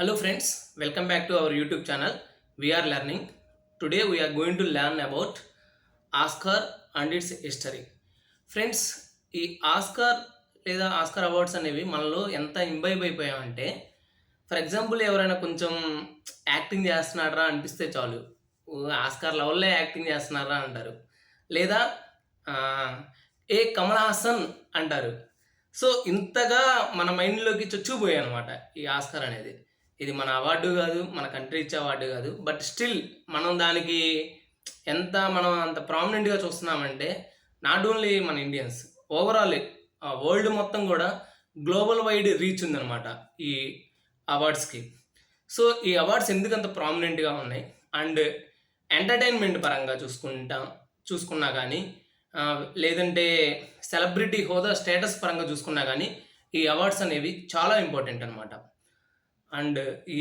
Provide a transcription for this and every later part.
Hello friends, welcome back to our YouTube channel. We are learning. Today we are going to learn about Oscar and its history. Friends, ఈ Oscar లేదా Oscar awards అనేవి మనలో ఎంత imbibe అయిపోయామంటే, for example ఎవరైనా కొంచెం acting చేస్తున్నారా అనిపిస్తే చాలు, ఆస్కార్ లెవెల్లో యాక్టింగ్ చేస్తున్నారా అంటారు. లేదా ఆ, ఏ కమల్ హాసన్ అంటారు. సో ఇంతగా మన మైండ్లోకి చొచ్చుకుపోయాయి అనమాట ఈ ఆస్కార్ అనేది. ఇది మన అవార్డు కాదు, మన కంట్రీ ఇచ్చే అవార్డు కాదు. బట్ స్టిల్ మనం దానికి మనం అంత ప్రామినెంట్గా చూస్తున్నామంటే, నాట్ ఓన్లీ మన ఇండియన్స్, ఓవరాల్ వరల్డ్ మొత్తం కూడా గ్లోబల్ వైడ్ రీచ్ ఉందన్నమాట ఈ అవార్డ్స్కి. సో ఈ అవార్డ్స్ ఎందుకు అంత ప్రామినెంట్గా ఉన్నాయి అండ్ ఎంటర్టైన్మెంట్ పరంగా చూసుకున్నా కానీ, లేదంటే సెలబ్రిటీ హోదా స్టేటస్ పరంగా చూసుకున్నా కానీ, ఈ అవార్డ్స్ అనేవి చాలా ఇంపార్టెంట్ అనమాట. అండ్ ఈ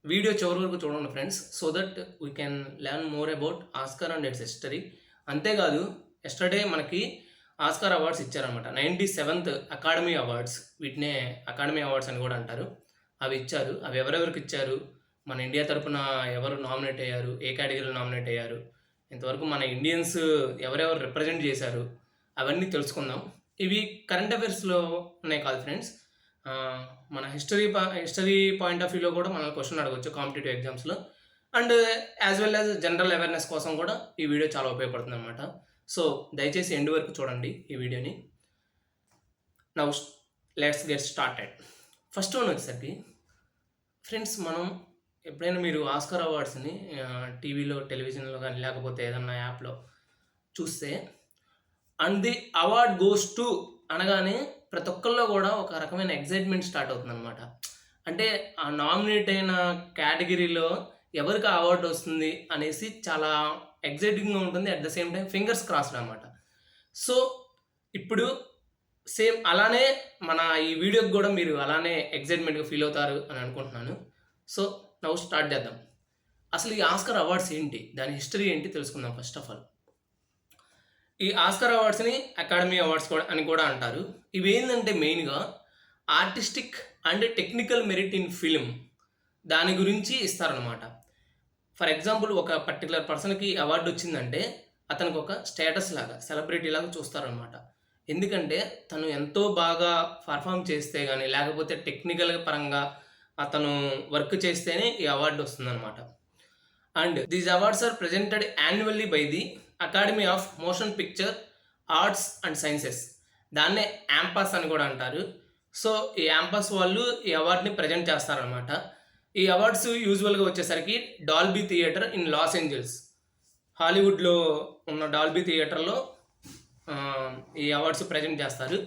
వీడియో చివరి వరకు చూడండి friends, so that we can learn more about Oscar and it's history. అంతేకాదు, ఎస్టర్డే మనకి ఆస్కార్ అవార్డ్స్ ఇచ్చారనమాట. 97th అకాడమీ అవార్డ్స్, వీటినే అకాడమీ అవార్డ్స్ అని కూడా అంటారు. అవి ఇచ్చారు. అవి ఎవరెవరికి ఇచ్చారు, మన ఇండియా తరపున ఎవరు నామినేట్ అయ్యారు, ఏ కేటగిరీలో నామినేట్ అయ్యారు, ఇంతవరకు మన ఇండియన్స్ ఎవరెవరు రిప్రజెంట్ చేశారు, అవన్నీ తెలుసుకుందాం. ఇవి కరెంట్ అఫైర్స్లో ఉన్నాయి కాదు ఫ్రెండ్స్, మన హిస్టరీ పాయింట్ ఆఫ్ వ్యూలో కూడా మనల్ని క్వశ్చన్ అడగవచ్చు కాంపిటేటివ్ ఎగ్జామ్స్లో. And as well as general awareness కోసం కూడా ఈ వీడియో చాలా ఉపయోగపడుతుంది అనమాట. సో దయచేసి ఎండ్ వరకు చూడండి ఈ వీడియోని. Now let's get started. First one వచ్చేసరికి ఫ్రెండ్స్, మనం ఎప్పుడైనా మీరు ఆస్కార్ అవార్డ్స్ని టీవీలో, టెలివిజన్లో కానీ లేకపోతే ఏదన్నా యాప్లో చూస్తే, and the award goes to అనగానే ప్రతి ఒక్కరిలో కూడా ఒక రకమైన ఎగ్జైట్మెంట్ స్టార్ట్ అవుతుంది అనమాట. అంటే ఆ నామినేట్ అయిన కేటగిరీలో ఎవరికి అవార్డు వస్తుంది అనేసి చాలా ఎగ్జైటింగ్గా ఉంటుంది. At the same time fingers crossed అనమాట. సో ఇప్పుడు సేమ్ అలానే మన ఈ వీడియోకి కూడా మీరు అలానే ఎగ్జైట్మెంట్గా ఫీల్ అవుతారు అని అనుకుంటున్నాను. సో నౌ స్టార్ట్ చేద్దాం. అసలు ఈ ఆస్కార్ అవార్డ్స్ ఏంటి, దాని హిస్టరీ ఏంటి తెలుసుకుందాం. ఫస్ట్ ఆఫ్ ఆల్, ఈ ఆస్కార్ అవార్డ్స్ని అకాడమీ అవార్డ్స్ కూడా అని కూడా అంటారు. ఇవి ఏంటంటే మెయిన్గా artistic and technical merit in film దాని గురించి ఇస్తారనమాట. ఫర్ ఎగ్జాంపుల్, ఒక పర్టికులర్ పర్సన్కి అవార్డు వచ్చిందంటే అతనికి ఒక స్టేటస్ లాగా, సెలబ్రిటీ లాగా చూస్తారనమాట. ఎందుకంటే తను ఎంతో బాగా పర్ఫామ్ చేస్తే కానీ, లేకపోతే టెక్నికల్ పరంగా అతను వర్క్ చేస్తేనే ఈ అవార్డు వస్తుందన్నమాట. And these awards are presented annually by the academy of motion picture arts and sciences. దాన్నే యాంపాస్ అని కూడా అంటారు. సో ఈ యాంపాస్ వాళ్ళు ఈ అవార్డ్ని ప్రజెంట్ చేస్తారనమాట. ఈ అవార్డ్స్ యూజువల్గా వచ్చేసరికి Dolby theatre in Los Angeles, హాలీవుడ్లో ఉన్న డాల్బీ థియేటర్లో ఈ అవార్డ్స్ ప్రజెంట్ చేస్తారు.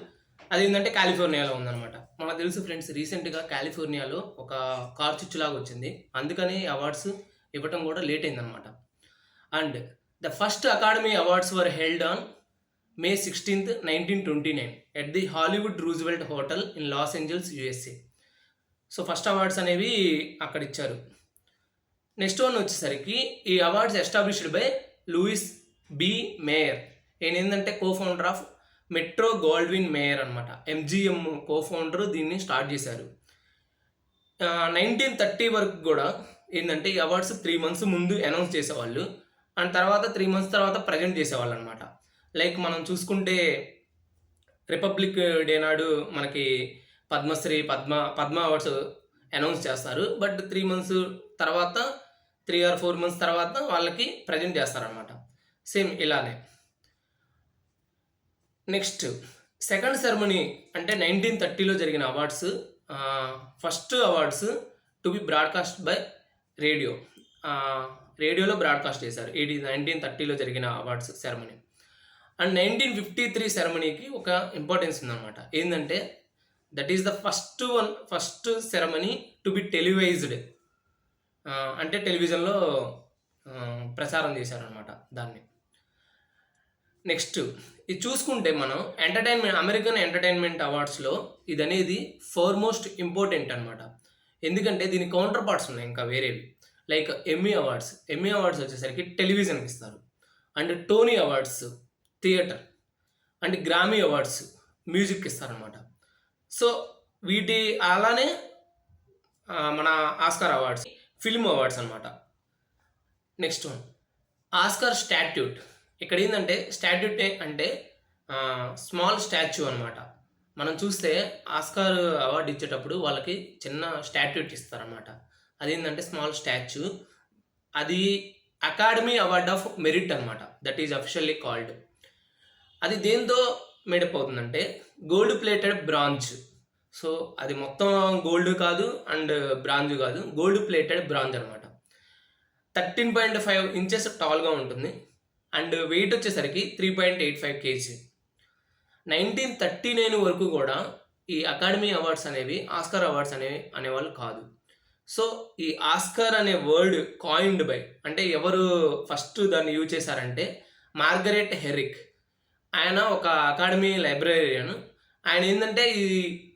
అది ఏంటంటే కాలిఫోర్నియాలో ఉందన్నమాట. మనకు తెలుసు ఫ్రెండ్స్, రీసెంట్గా కాలిఫోర్నియాలో ఒక కార్ చుచ్చులాగా వచ్చింది. అందుకని అవార్డ్స్ ఇవ్వటం కూడా లేట్ అయిందనమాట. And the first academy awards were held on May 16th, 1929 at the Hollywood Roosevelt Hotel in Los Angeles, USA. So first awards అనేవి అక్కడ ఇచ్చారు. నెక్స్ట్ వన్ వచ్చేసరికి ఈ awards established by Louis B Mayer. ఈయన ఏంటంటే cofounder of Metro Goldwyn Mayer అనమాట. MGM cofounder దీన్ని start చేశారు. 1930 వరకు కూడా ఏంటంటే ఈ అవార్డ్స్ 3 months ముందు అనౌన్స్ చేసేవాళ్ళు, అండ్ తర్వాత 3 months తర్వాత ప్రజెంట్ చేసేవాళ్ళు అనమాట. లైక్ మనం చూసుకుంటే రిపబ్లిక్ డే నాడు మనకి పద్మశ్రీ, పద్మ అవార్డ్స్ అనౌన్స్ చేస్తారు. బట్ 3 months తర్వాత, 3 or 4 months తర్వాత వాళ్ళకి ప్రజెంట్ చేస్తారనమాట. సేమ్ ఇలానే. నెక్స్ట్ సెకండ్ సెరమనీ అంటే 1930లో జరిగిన awards. First awards to be broadcast by రేడియోలో బ్రాడ్కాస్ట్ చేశారు. ఇది 1930లో జరిగిన అవార్డ్స్ సెరమనీ. అండ్ 1953 సెరమనీకి ఒక ఇంపార్టెన్స్ ఉందన్నమాట. ఏంటంటే that is the first ceremony to be టెలివైజ్డ్. అంటే టెలివిజన్లో ప్రసారం చేశారనమాట దాన్ని. నెక్స్ట్ ఇది చూసుకుంటే మనం అమెరికన్ ఎంటర్టైన్మెంట్ అవార్డ్స్లో ఇది అనేది ఫోర్మోస్ట్ ఇంపార్టెంట్ అనమాట. ఎందుకంటే దీని కౌంటర్ పార్ట్స్ ఉన్నాయి ఇంకా వేరేవి. లైక్ ఎమ్మీ అవార్డ్స్ వచ్చేసరికి టెలివిజన్కి ఇస్తారు. And Tony awards theatre, and Grammy awards music ఇస్తారనమాట. సో వీటి అలానే మన ఆస్కార్ అవార్డ్స్, ఫిల్మ్ అవార్డ్స్ అనమాట. Next one Oscar statute. ఇక్కడ ఏంటంటే స్టాట్యూట్ అంటే స్మాల్ స్టాచ్యూ అనమాట. మనం చూస్తే ఆస్కార్ అవార్డు ఇచ్చేటప్పుడు వాళ్ళకి చిన్న స్టాట్యూట్ ఇస్తారనమాట. అదేంటంటే స్మాల్ స్టాచ్యూ. అది అకాడమీ అవార్డ్ ఆఫ్ మెరిట్ అనమాట. That is officially called. అది దేంతో మేడప్ అవుతుందంటే గోల్డ్ ప్లేటెడ్ బ్రాంజ్. సో అది మొత్తం గోల్డ్ కాదు అండ్ బ్రాంజ్ కాదు, గోల్డ్ ప్లేటెడ్ బ్రాంజ్ అనమాట. 13.5 ఇంచెస్ టాల్గా ఉంటుంది అండ్ వెయిట్ వచ్చేసరికి 3.85 kg. 1939 వరకు కూడా ఈ అకాడమీ అవార్డ్స్ అనేవి ఆస్కార్ అవార్డ్స్ అనేవాళ్ళు కాదు. సో ఈ ఆస్కార్ అనే వర్డ్ కాయిన్డ్ బై, అంటే ఎవరు ఫస్ట్ దాన్ని యూజ్ చేశారంటే మార్గరెట్ హెరిక్. ఆయన ఒక అకాడమీ లైబ్రరీయన్. ఆయన ఏంటంటే ఈ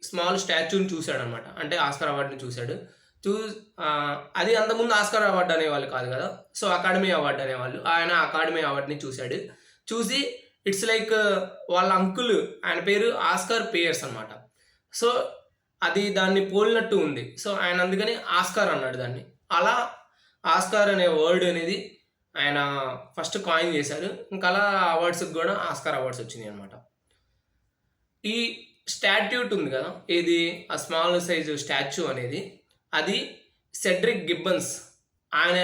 స్మాల్ స్టాచ్యూని చూశాడు అనమాట, అంటే ఆస్కార్ అవార్డుని చూశాడు. అది అంతకుముందు ఆస్కార్ అవార్డు అనేవాళ్ళు కాదు కదా, సో అకాడమీ అవార్డు అనేవాళ్ళు. ఆయన అకాడమీ అవార్డుని చూశాడు. చూసి ఇట్స్ లైక్ వాళ్ళ అంకుల్, ఆయన పేరు ఆస్కార్ పేయర్స్ అనమాట. సో అది దాన్ని పోలినట్టు ఉంది. సో ఆయన అందుకని ఆస్కార్ అన్నాడు దాన్ని. అలా ఆస్కార్ అనే వర్డ్ అనేది ఆయన ఫస్ట్ కాయిన్ చేశారు. ఇంకా అలా అవార్డ్స్కి కూడా ఆస్కార్ అవార్డ్స్ వచ్చినాయి అనమాట. ఈ స్టాట్యూట్ ఉంది కదా, ఇది ఆ స్మాల్ సైజు స్టాచ్యూ అనేది, అది సెడ్రిక్ గిబ్బన్స్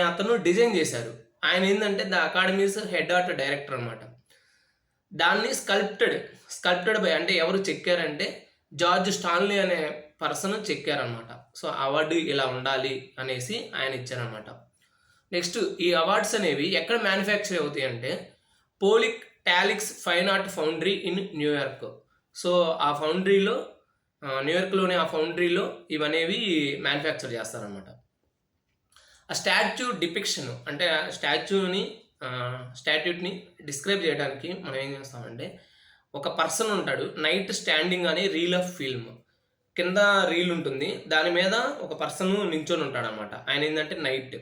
అతను డిజైన్ చేశారు. ఆయన ఏంటంటే the academies head art director అనమాట. దాన్ని స్కల్ప్టెడ్ బై, అంటే ఎవరు చెక్కారంటే జార్జ్ స్టాన్లీ అనే పర్సన్ చెక్కారనమాట. సో అవార్డు ఇలా ఉండాలి అనేసి ఆయన ఇచ్చారనమాట. నెక్స్ట్ ఈ అవార్డ్స్ అనేవి ఎక్కడ మ్యానుఫ్యాక్చర్ అవుతాయి అంటే Polich Tallix fine art foundry in New York. So ఆ ఫౌండరీలో, న్యూయార్క్లోనే ఆ ఫౌండరీలో ఇవనేవి మ్యానుఫ్యాక్చర్ చేస్తారనమాట. ఆ స్టాచ్యూ డిపిక్షన్, అంటే స్టాట్యూట్ని డిస్క్రైబ్ చేయడానికి మనం ఏం చేస్తామంటే ఒక పర్సన్ ఉంటాడు, నైట్ స్టాండింగ్ అనే రీల్ ఆఫ్ ఫిల్మ్ కింద రీల్ ఉంటుంది, దాని మీద ఒక పర్సన్ నించొని ఉంటాడు అనమాట. ఆయన ఏంటంటే night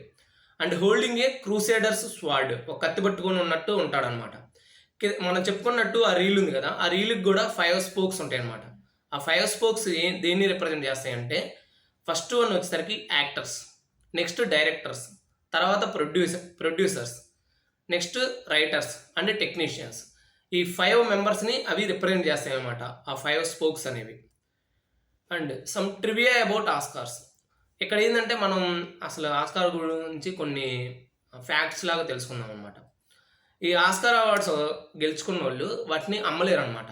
and holding a crusaders sword, ఒక కత్తి పట్టుకొని ఉన్నట్టు ఉంటాడనమాట. మనం చెప్పుకున్నట్టు ఆ రీల్ ఉంది కదా, ఆ రీల్కి కూడా 5 స్పోక్స్ ఉంటాయి అనమాట. ఆ 5 స్పోక్స్ దేన్ని రిప్రజెంట్ చేస్తాయంటే ఫస్ట్ వన్ వచ్చేసరికి యాక్టర్స్, నెక్స్ట్ డైరెక్టర్స్, తర్వాత producers, next writers and technicians. ఈ 5 మెంబర్స్ని అవి రిప్రజెంట్ చేస్తాయి అనమాట, ఆ 5 స్పోక్స్ అనేవి. And some trivia about Oscars. ఇక్కడ ఏంటంటే మనం అసలు ఆస్కార్ గురించి కొన్ని ఫ్యాక్ట్స్ లాగా తెలుసుకుందాం అనమాట. ఈ ఆస్కార్ అవార్డ్స్ గెలుచుకున్న వాళ్ళు వాటిని అమ్మలేరు అనమాట.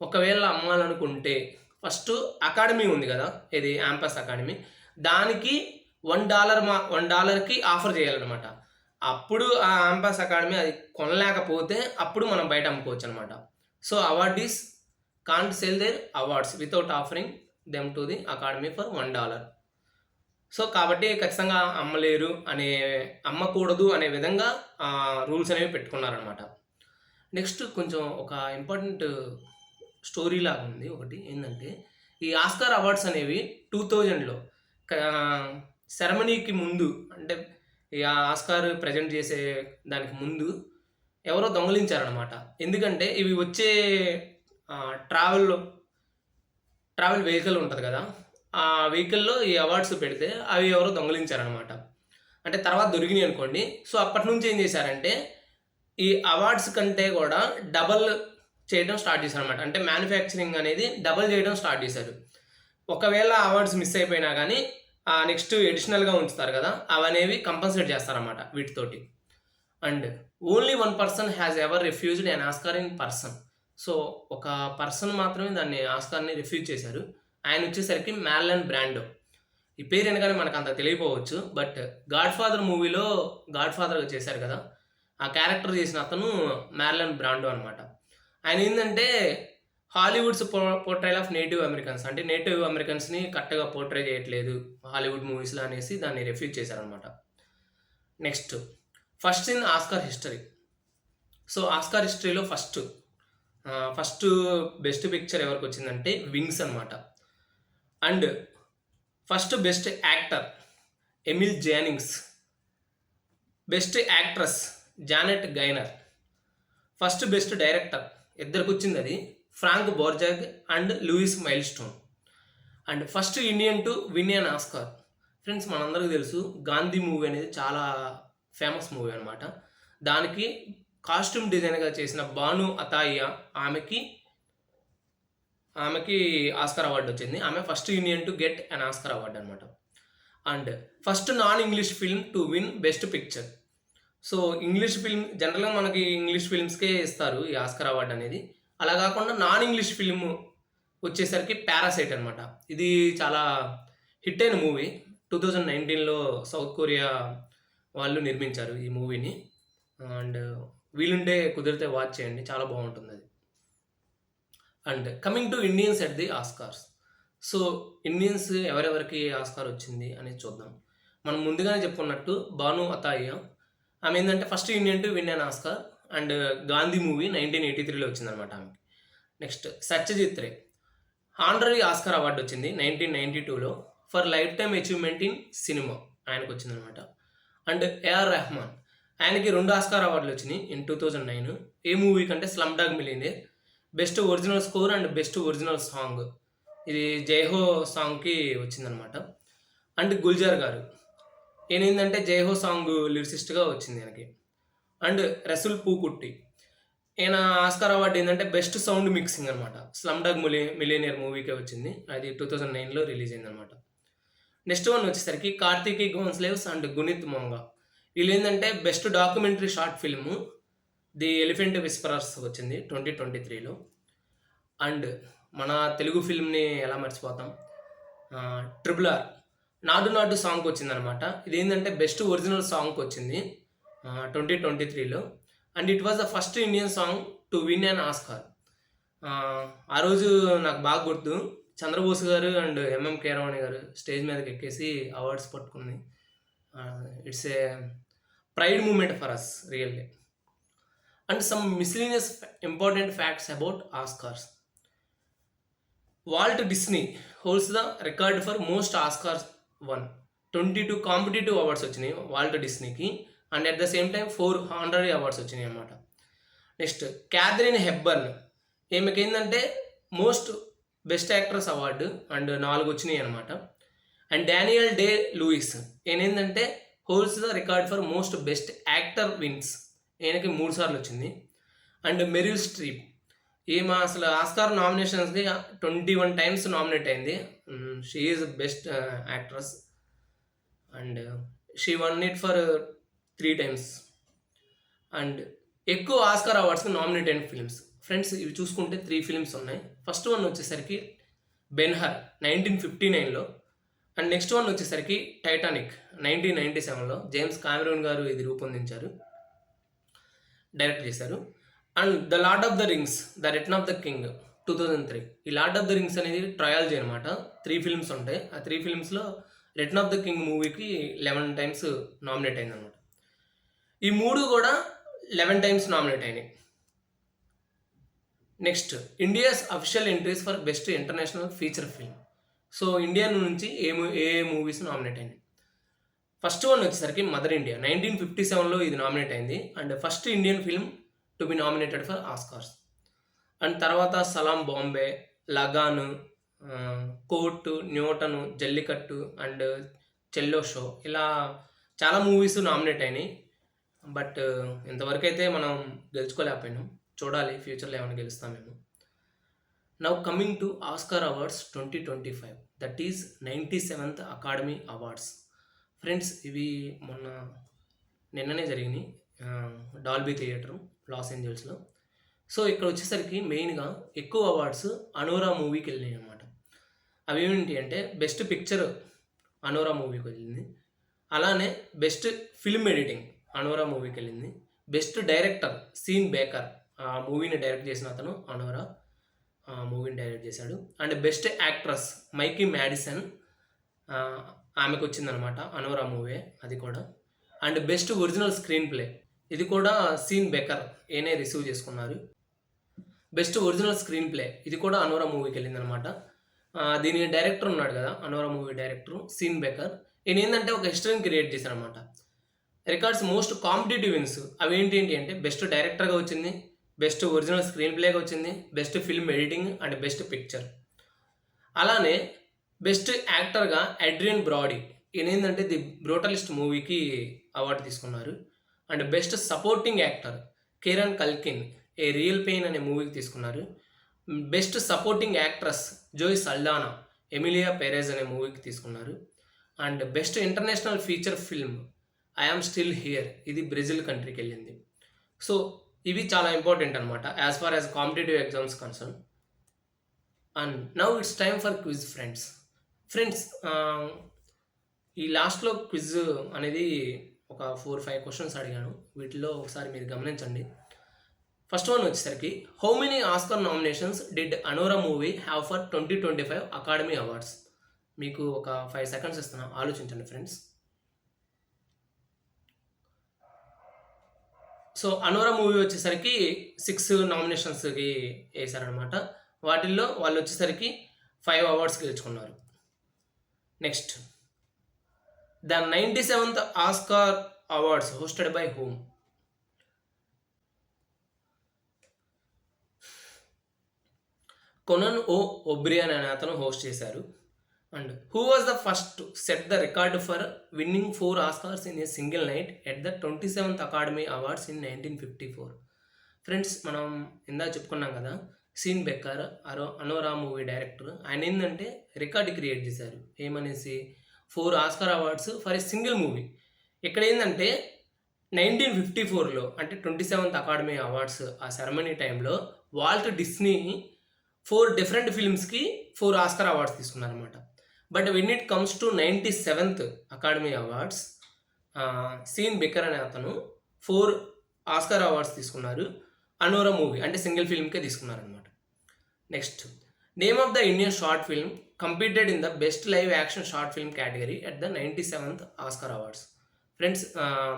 ఒకవేళ అమ్మాలనుకుంటే ఫస్ట్ అకాడమీ ఉంది కదా, ఇది యాంపస్ అకాడమీ, దానికి $1కి ఆఫర్ చేయాలన్నమాట. అప్పుడు ఆ యాంపస్ అకాడమీ అది కొనలేకపోతే అప్పుడు మనం బయట అమ్ముకోవచ్చు అనమాట. So awardees can't sell their awards without offering them to the academy for $1. So కాబట్టి ఖచ్చితంగా అమ్మకూడదు అనే విధంగా రూల్స్ అనేవి పెట్టుకున్నారనమాట. నెక్స్ట్ కొంచెం ఒక ఇంపార్టెంట్ స్టోరీ లాగా ఉంది ఒకటి. ఏంటంటే ఈ ఆస్కార్ అవార్డ్స్ అనేవి 2000లో సెరమనీకి ముందు, అంటే ఈ ఆస్కార్ ప్రజెంట్ చేసే దానికి ముందు ఎవరో దొంగలించారనమాట. ఎందుకంటే ఇవి వచ్చే ట్రావెల్ వెహికల్ ఉంటుంది కదా, ఆ వెహికల్లో ఈ అవార్డ్స్ పెడితే అవి ఎవరో దొంగలించారనమాట. అంటే తర్వాత దొరికినాయి అనుకోండి. సో అప్పటి నుంచి ఏం చేశారంటే ఈ అవార్డ్స్ కంటే కూడా డబల్ చేయడం స్టార్ట్ చేశారు అనమాట. అంటే మ్యానుఫ్యాక్చరింగ్ అనేది డబల్ చేయడం స్టార్ట్ చేశారు. ఒకవేళ అవార్డ్స్ మిస్ అయిపోయినా కానీ నెక్స్ట్ ఎడిషనల్గా ఉంచుతారు కదా, అవనేవి కంపల్సేట్ చేస్తారన్నమాట వీటితోటి. And only 1 person has ever refused an Oscar in person. So ఒక పర్సన్ మాత్రమే దాన్ని ఆస్కార్ని రిఫ్యూజ్ చేశారు. ఆయన వచ్చేసరికి మార్లన్ బ్రాండో. ఈ పేరు అనగానే మనకు అంత తెలియపోవచ్చు, బట్ గాడ్ ఫాదర్ మూవీలో గాడ్ ఫాదర్గా చేశారు కదా, ఆ క్యారెక్టర్ చేసిన అతను మార్లన్ బ్రాండో అనమాట. ఆయన ఏంటంటే Hollywood's portrayal of native Americans, అంటే నేటివ్ అమెరికన్స్ని కరెక్ట్గా పోర్ట్రే చేయట్లేదు హాలీవుడ్ మూవీస్లో అనేసి దాన్ని రిఫ్యూజ్ చేశారనమాట. Next first in Oscar history. So Oscar హిస్టరీలో ఫస్ట్ బెస్ట్ పిక్చర్ ఎవరికి వచ్చిందంటే వింగ్స్ అనమాట. And first best actor Emil Jannings, best actress Janet Gaynor, first best director ఇద్దరికి వచ్చింది, అది Frank Borzage and Lewis Milestone. And first Indian to win an Oscar friends మనందరికీ తెలుసు Gandhi movie అనేది చాలా ఫేమస్ మూవీ అనమాట. దానికి కాస్ట్యూమ్ డిజైనర్గా చేసిన బాను అతాయియా ఆమెకి ఆమెకి ఆస్కార్ అవార్డు వచ్చింది. ఆమె first Indian to get an Oscar award అనమాట. And first non English film to win best picture. So English film జనరల్గా మనకి ఇంగ్లీష్ ఫిల్మ్స్కే ఇస్తారు ఈ ఆస్కార్ అవార్డు అనేది. అలా కాకుండా నాన్ ఇంగ్లీష్ ఫిల్మ్ వచ్చేసరికి పారాసైట్ అనమాట. ఇది చాలా హిట్ అయిన మూవీ. 2019లో సౌత్ కొరియా వాళ్ళు నిర్మించారు ఈ మూవీని. అండ్ వీలుంటే కుదిరితే వాచ్ చేయండి, చాలా బాగుంటుంది అది. And coming to Indians at the Oscars. So Indians ఎవరెవరికి ఆస్కార్ వచ్చింది అనేది చూద్దాం. మనం ముందుగానే చెప్పుకున్నట్టు బాను అతాయియా ఆమె ఏంటంటే first Indian to win an Oscar. And Gandhi movie 1983లో వచ్చిందనమాట ఆమెకి. Next Satyajit Ray honorary Oscar award వచ్చింది 1992లో for lifetime achievement in cinema ఆయనకు వచ్చిందనమాట. అండ్ ఏఆర్ రెహమాన్ ఆయనకి 2 ఆస్కార్ అవార్డులు వచ్చినాయి ఇన్ 2009. ఏ మూవీ కంటే slum dog millionaire best original score and best original song, ఇది జైహో సాంగ్కి వచ్చిందనమాట. అండ్ గుల్జార్ గారు ఏంటంటే జైహో సాంగ్ లిరిసిస్ట్గా వచ్చింది ఆయనకి. అండ్ రసూల్ పూకుట్టి ఈయన ఆస్కార్ అవార్డు ఏంటంటే బెస్ట్ సౌండ్ మిక్సింగ్ అనమాట. స్లమ్ డాగ్ మిలియనియర్ మూవీకే వచ్చింది, అది 2009లో రిలీజ్ అయింది అనమాట. నెక్స్ట్ వన్ వచ్చేసరికి కార్తికీ గోన్స్లేవ్స్ అండ్ గుణిత్ మొంగా. వీళ్ళు ఏంటంటే best documentary short film the elephant whisperers వచ్చింది 2023లో. అండ్ మన తెలుగు ఫిల్మ్ని ఎలా మర్చిపోతాం, ట్రిపుల్ ఆర్ నాడు నాడు సాంగ్కి వచ్చిందనమాట. ఇది ఏంటంటే బెస్ట్ ఒరిజినల్ సాంగ్కి వచ్చింది 2023లో. And it was the first Indian song to win an Oscar. ఆ రోజు నాకు బాగా గుర్తు, చంద్రబోస్ గారు అండ్ ఎంఎం కీరవాణి గారు స్టేజ్ మీదకి ఎక్కేసి అవార్డ్స్ పట్టుకుంది. It's a pride moment for us really. And some miscellaneous important facts about Oscars. Walt Disney holds the record for most Oscars won. 22 competitive awards వచ్చినాయి వాల్ట్ డిస్నీకి. And at the same time 4 honorary awards వచ్చినాయి అన్నమాట. Next Katharine Hepburn ఈమెకి ఏంటంటే most best actress award and 4 వచ్చినాయి అనమాట. And Daniel Day Lewis ఏంటంటే holds the record for most best actor wins, ఈయనకి 3 సార్లు వచ్చింది. అండ్ మెరిల్ స్ట్రీప్ ఈమె అసలు ఆస్కార్ నామినేషన్స్కి 21 టైమ్స్ నామినేట్ అయింది. She is best actress and she won it for 3 times. And ఎక్కువ ఆస్కార్ అవార్డ్స్కి నామినేట్ అయిన ఫిల్మ్స్ ఫ్రెండ్స్ ఇవి చూసుకుంటే 3 ఫిల్మ్స్ ఉన్నాయి. ఫస్ట్ వన్ వచ్చేసరికి బెన్హర్ 1959లో. అండ్ నెక్స్ట్ వన్ వచ్చేసరికి టైటానిక్ 1997లో జేమ్స్ కామెరూన్ గారు ఇది రూపొందించారు, డైరెక్ట్ చేశారు. And the lord of the rings the return of the king 2003. ఈ లార్డ్ ఆఫ్ ద రింగ్స్ అనేది ట్రయాలజీ అనమాట. 3 ఫిల్మ్స్ ఉంటాయి. ఆ 3 ఫిల్మ్స్లో రిటర్న్ ఆఫ్ ద కింగ్ మూవీకి 11 టైమ్స్ నామినేట్ అయింది అనమాట. ఈ 3 కూడా 11 టైమ్స్ నామినేట్ అయినాయి. Next India's official entries for best international feature film. So India నుంచి ఏ మూవీస్ నామినేట్ అయినాయి. ఫస్ట్ వన్ వచ్చేసరికి మదర్ ఇండియా 1957లో ఇది నామినేట్ అయింది. And first Indian film to be nominated for Oscars. And తర్వాత Salaam Bombay, Lagaan, Court, Newton, Jallikattu and Chhello Show ఇలా చాలా మూవీస్ నామినేట్ అయినాయి. బట్ ఇంతవరకు అయితే మనం గెలుచుకోలేకపోయినాం, చూడాలి ఫ్యూచర్లో ఏమైనా గెలుస్తామేమో. Now coming to Oscar awards 2025, that is 97th academy awards. Friends ఇవి నిన్ననే జరిగినాయి డాల్బీ థియేటర్ లాస్ ఏంజల్స్లో. సో ఇక్కడ వచ్చేసరికి మెయిన్గా ఎక్కువ అవార్డ్స్ అనోరా మూవీకి వెళ్ళినాయి అనమాట. అవి ఏంటి అంటే బెస్ట్ పిక్చర్ అనోరా మూవీకి వెళ్ళింది, అలానే బెస్ట్ ఫిల్మ్ ఎడిటింగ్ అనోరా మూవీకి వెళ్ళింది, బెస్ట్ డైరెక్టర్ సీన్ బేకర్ ఆ మూవీని డైరెక్ట్ చేసిన అతను అనోరా మూవీని డైరెక్ట్ చేశాడు. And best actress Mikey Madison ఆమెకు వచ్చిందనమాట అనోరా మూవీ అది కూడా. And best original screenplay ఇది కూడా సీన్ బేకర్ ఏనే రిసీవ్ చేసుకున్నారు. బెస్ట్ ఒరిజినల్ స్క్రీన్ ప్లే ఇది కూడా అనోరా మూవీకి వెళ్ళిందనమాట. దీని డైరెక్టర్ ఉన్నాడు కదా Anora movie director Sean Baker, ఈయన ఏంటంటే ఒక హిస్టరీని క్రియేట్ చేశారనమాట. రికార్డ్స్ మోస్ట్ కాంపిటేటివ్ విన్స్ అవి ఏంటి అంటే బెస్ట్ డైరెక్టర్గా వచ్చింది, బెస్ట్ ఒరిజినల్ స్క్రీన్ ప్లేగా వచ్చింది, best film editing and best picture. అలానే బెస్ట్ యాక్టర్గా అడ్రియన్ బ్రాడీ ఈయన ఏంటంటే ది బ్రూటలిస్ట్ మూవీకి అవార్డు తీసుకున్నారు. And best supporting actor Kieran Culkin a real pain అనే మూవీకి తీసుకున్నారు. Best supporting actress Zoe Saldana Emilia Perez అనే మూవీకి తీసుకున్నారు. And best international feature film I am still here ఇది బ్రెజిల్ కంట్రీకి వెళ్ళింది. సో ఇవి చాలా ఇంపార్టెంట్ అనమాట as far as competitive exams concern. And now it's time for quiz friends ఈ లాస్ట్లో క్విజ్ అనేది ఒక 4-5 క్వశ్చన్స్ అడిగాను. వీటిలో ఒకసారి మీరు గమనించండి. ఫస్ట్ వన్ వచ్చేసరికి how many Oscar nominations did Anora movie have for 2025 academy awards? మీకు ఒక 5 సెకండ్స్ ఇస్తున్నా, ఆలోచించండి ఫ్రెండ్స్. సో అనోరా మూవీ వచ్చేసరికి 6 నామినేషన్స్కి వేశారనమాట. వాటిల్లో వాళ్ళు వచ్చేసరికి 5 అవార్డ్స్ గెలుచుకున్నారు. Next the 97th Oscar awards hosted by whom? Conan O'Brien అనే అతను హోస్ట్ చేశారు. And who was the first set the record for winning 4 Oscars in a single night at the 27th academy awards in 1954? Friends మనం ఇందా చెప్పుకున్నాం కదా, Sean Baker Anora movie director. ఆయన ఏంటంటే record create చేశారు. ఏమనేసి 4 Oscar awards for a single movie. ఇక్కడ ఏంటంటే 1954లో అంటే 27th అకాడమీ అవార్డ్స్ ఆ సెరమనీ టైంలో వాల్ట్ డిస్నీ 4 డిఫరెంట్ ఫిల్మ్స్కి 4 ఆస్కార్ అవార్డ్స్ తీసుకున్నారనమాట. But when it comes to 97th academy awards Sean Baker అనే అతను 4 ఆస్కార్ అవార్డ్స్ తీసుకున్నారు. అనోరా మూవీ అంటే సింగిల్ ఫిల్మ్కే తీసుకున్నారనమాట. Next name of the Indian short film competed in the best live action short film category at the 97th Oscar awards? Friends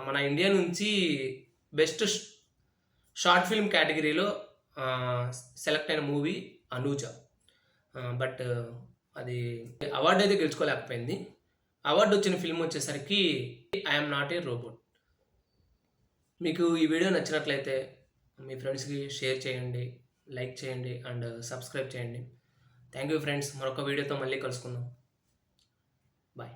మన India నుంచి best short film కేటగిరీలో select అయిన movie Anuja. But అది award అయితే గెలుచుకోలేకపోయింది. Award వచ్చిన film వచ్చేసరికి I'm not a robot. మీకు ఈ వీడియో నచ్చినట్లయితే మీ ఫ్రెండ్స్కి షేర్ చేయండి, లైక్ చేయండి అండ్ సబ్స్క్రైబ్ చేయండి. Thank you friends. మరొక వీడియోతో మళ్ళీ కలుసుకుందాం. బాయ్.